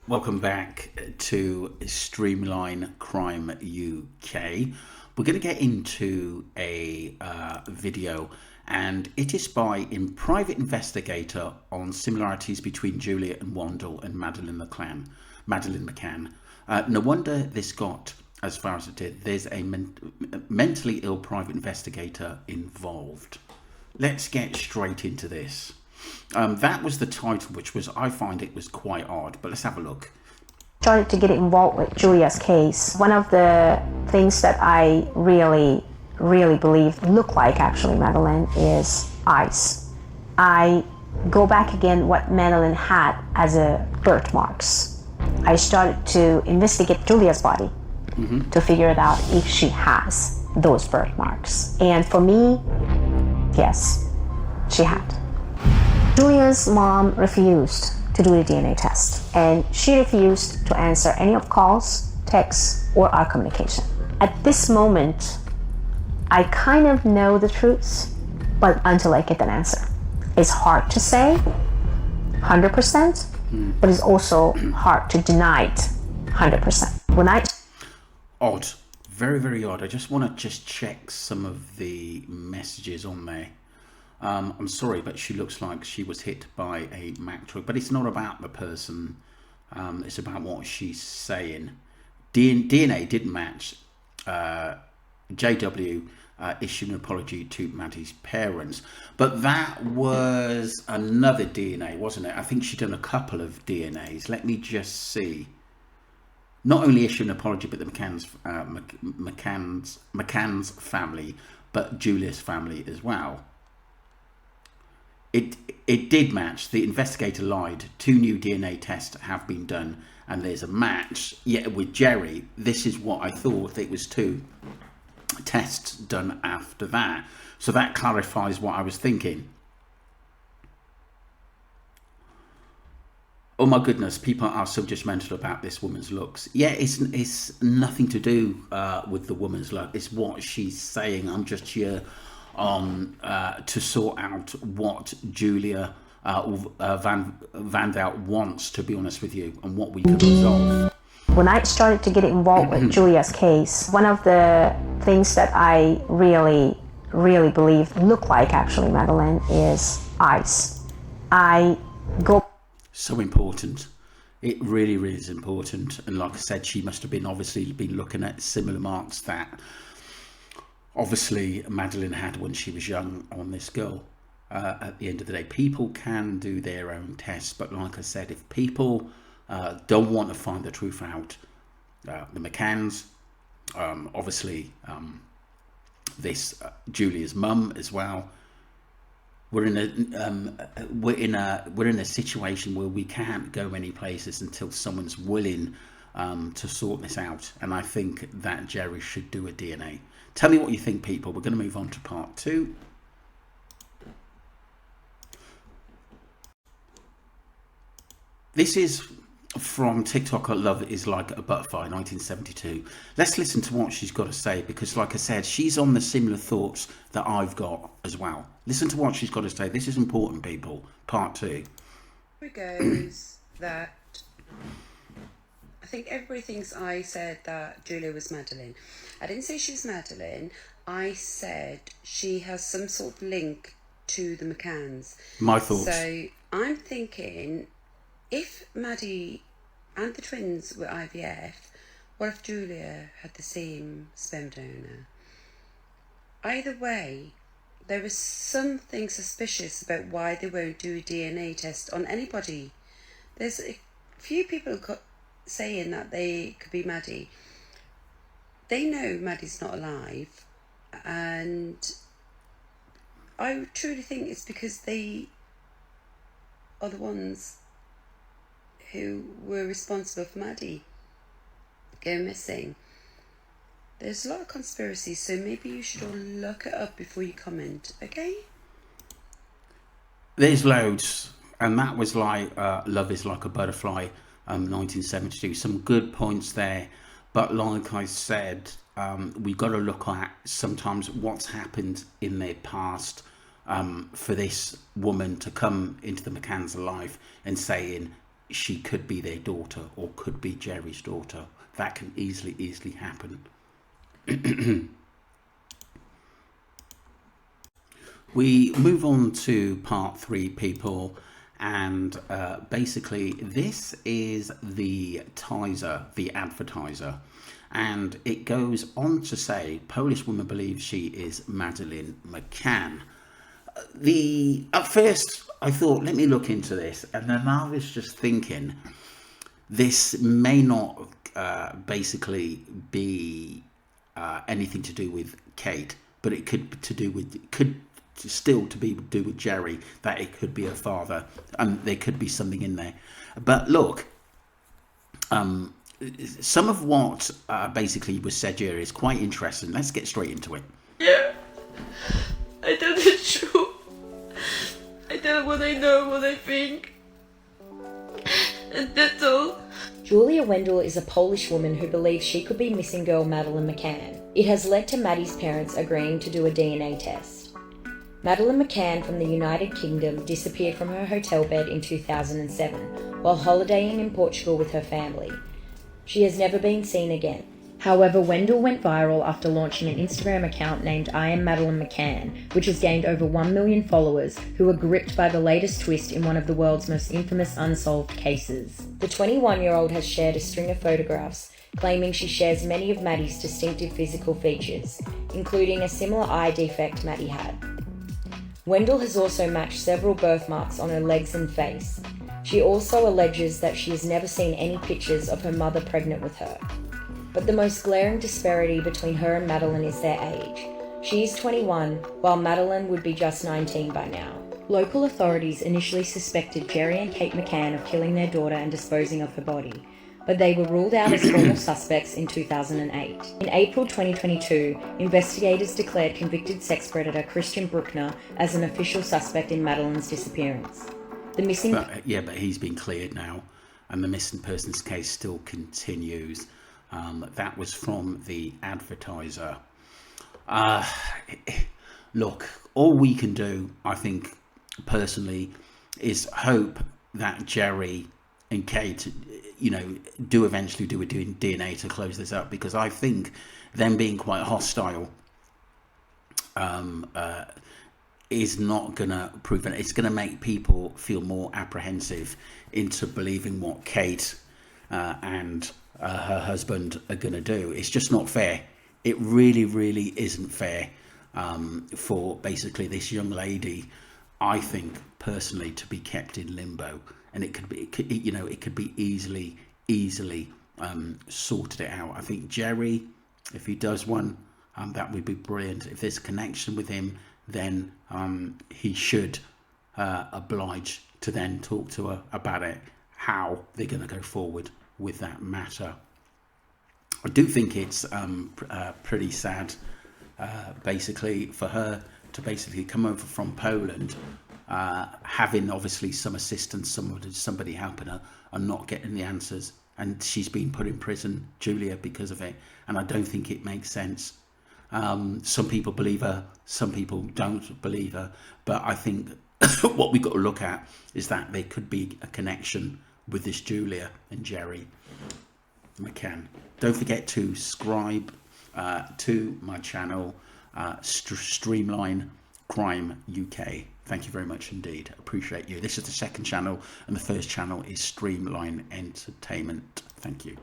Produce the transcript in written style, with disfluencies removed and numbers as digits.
Welcome back to Streamline Crime UK. We're going to get into a video, and it is by a private investigator on similarities between Julia and Wandel and Madeleine McCann. No wonder this got as far as it did. There's a mentally ill private investigator involved. Let's get straight into this. That was the title, which was, I find it was quite odd, but let's have a look. Started to get involved with Julia's case. One of the things that I really believe look like actually Madeleine is eyes. I go back again what Madeleine had as a birthmarks. I started to investigate Julia's body to figure it out if she has those birthmarks. And for me, yes, she had. Julia's mom refused to do the DNA test, and she refused to answer any of calls, texts, or our communication. At this moment, I kind of know the truth, but until I get an answer. It's hard to say 100%, but it's also hard to deny it 100%. Odd. Very, very odd. I just want to check some of the messages on there. I'm sorry, but she looks like she was hit by a Mack truck. But it's not about the person. It's about what she's saying. DNA didn't match. JW issued an apology to Maddie's parents. But that was another DNA, wasn't it? I think she'd done a couple of DNAs. Let me just see. Not only issued an apology, but the mccanns family, but Julia's family as well. It did match. The investigator lied. 2 new DNA tests have been done, and there's a match. Yet with Gerry, this is what I thought. It was 2 tests done after that. So that clarifies what I was thinking. Oh my goodness, people are so judgmental about this woman's looks. Yeah, it's nothing to do with the woman's look. It's what she's saying. I'm just here to sort out what Julia Wandelt wants, to be honest with you, and what we can resolve. When I started to get involved with Julia's case, one of the things that I really believe look like actually Madeleine is eyes. I go... So important. It really is important. And like I said, she must have obviously been looking at similar marks that obviously Madeleine had when she was young on this girl. At the end of the day, people can do their own tests, but like I said, if people don't want to find the truth out, the McCanns, obviously this Julia's mum as well, we're in a situation where we can't go many places until someone's willing to sort this out. And I think that Gerry should do a DNA. Tell me what you think, people. We're going to move on to part 2. This is from TikTok. Love is like a butterfly, 1972. Let's listen to what she's got to say, because like I said, she's on the similar thoughts that I've got as well. Listen to what she's got to say. This is important, people. Part 2. It goes that I think everybody thinks I said that Julia was Madeleine. I didn't say she was Madeleine. I said she has some sort of link to the McCanns. My thoughts. So I'm thinking, if Maddie and the twins were IVF, what if Julia had the same sperm donor? Either way, there is something suspicious about why they won't do a DNA test on anybody. There's a few people saying that they could be Maddie. They know Maddie's not alive, and I truly think it's because they are the ones who were responsible for Maddie going missing. There's a lot of conspiracies, so maybe you should all look it up before you comment, okay? There's loads, and that was like Love is Like a Butterfly, 1972. Some good points there, but like I said, we've got to look at sometimes what's happened in their past for this woman to come into the McCann's life and saying she could be their daughter or could be Gerry's daughter. That can easily happen. We move on to part 3, people, and basically this is the teaser, the advertiser, and it goes on to say Polish woman believes she is Madeleine McCann. At first I thought, let me look into this, and then I was just thinking, this may not basically be anything to do with Kate, but it could still to be do with Gerry, that it could be her father, and there could be something in there. But look, some of what basically was said here is quite interesting. Let's get straight into it. Yeah, I tell the truth. I tell what I know, what I think, and that's all. Julia Wandelt is a Polish woman who believes she could be missing girl Madeleine McCann. It has led to Maddie's parents agreeing to do a DNA test. Madeleine McCann from the United Kingdom disappeared from her hotel bed in 2007 while holidaying in Portugal with her family. She has never been seen again. However, Wandelt went viral after launching an Instagram account named I Am Madeleine McCann, which has gained over 1 million followers who are gripped by the latest twist in one of the world's most infamous unsolved cases. The 21-year-old has shared a string of photographs claiming she shares many of Maddie's distinctive physical features, including a similar eye defect Maddie had. Wandelt has also matched several birthmarks on her legs and face. She also alleges that she has never seen any pictures of her mother pregnant with her. But the most glaring disparity between her and Madeleine is their age. She is 21, while Madeleine would be just 19 by now. Local authorities initially suspected Gerry and Kate McCann of killing their daughter and disposing of her body, but they were ruled out as formal suspects in 2008. In April 2022, investigators declared convicted sex predator Christian Bruckner as an official suspect in Madeleine's disappearance. But he's been cleared now, and the missing persons case still continues. That was from the advertiser. Look, all we can do, I think, personally, is hope that Gerry and Kate, do eventually do a DNA to close this up, because I think them being quite hostile is not going to prove it. It's going to make people feel more apprehensive into believing what Kate and her husband are going to do. It's just not fair. It really isn't fair for basically this young lady, I think personally, to be kept in limbo. And it could be easily sorted it out. I think Gerry, if he does one, that would be brilliant. If there's a connection with him, then he should oblige to then talk to her about it, how they're going to go forward with that matter. I do think it's pretty sad, basically, for her to basically come over from Poland, having obviously some assistance, somebody helping her, and not getting the answers, and she's been put in prison, Julia, because of it. And I don't think it makes sense. Some people believe her, some people don't believe her, but I think what we've got to look at is that there could be a connection with this Julia and Gerry McCann. Don't forget to subscribe to my channel, Streamline Crime UK. Thank you very much indeed. Appreciate you. This is the second channel, and the first channel is Streamline Entertainment. Thank you.